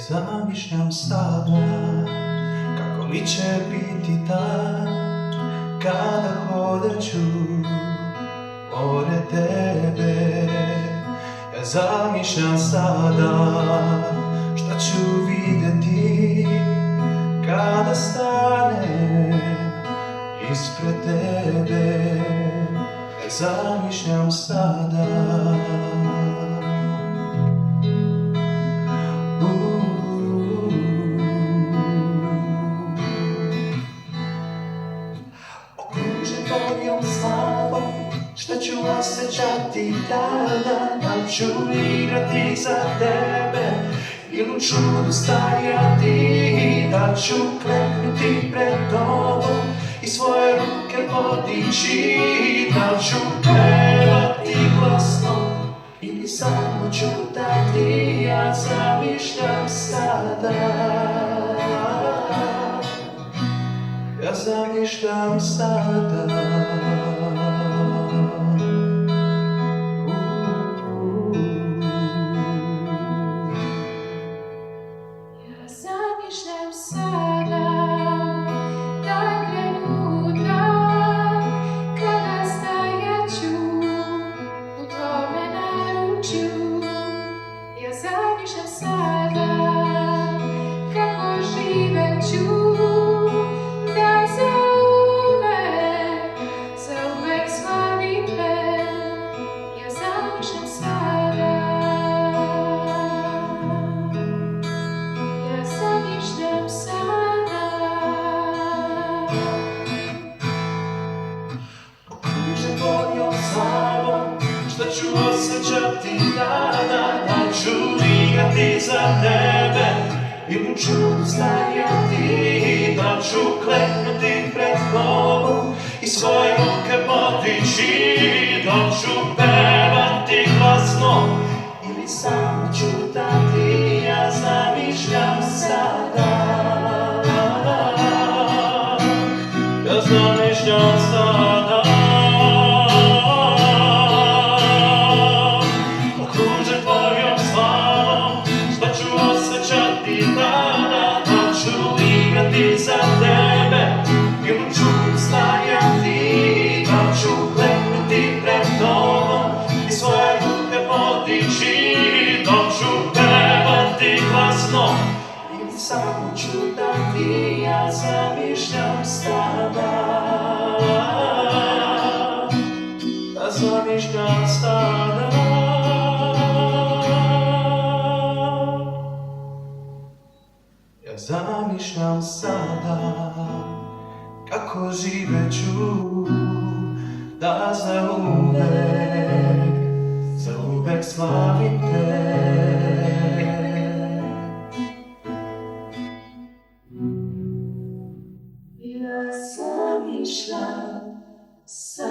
zamišljam sada kako li će biti dan kada hodaću pored tebe. Ja zamišljam sada šta ću vidjeti kada stanem ispred tebe. Ja zamišljam sada okružen tvojom slavom, šta ću osjećati tada? Da li ću igrati za tebe ili u čudu stajati? Da ću kleknuti pred tobom i svoje ruke podići? Da li ću pevati glasno ili samo ćutati? Ja zamišljam sada, ja zamišljam sada. Ja zamišljam sada taj trenutak kada stajaću u tvome naručju. Ja zamišljam sada kako živeću da zauvek slavim te. Ja zamišljam sada, ja zamišljam sada. Okružen tvojom slavom, šta ću osjećati tada? Da li ću igrati za tebe ili u čudu stajati? Da li ću kleknuti pred tobom i svoje ruke podići? Da li ću pevati glasno ili samo ćutati? Ja zamišljam sada, ja zamišljam sada. Okružen tvojom slavom, šta ću osjećati tada? Da li ću igrati za tebe ili u čudu stajati? Da li ću kleknuti pred tobom i svoje ruke podići? Da li ću pevati glasno ili samo ćutati? Ja zamišljam sada, ja zamišljam sada. Ja zamišljam sada kako živeću da zauvek slavim te. Ja zamišljam sada.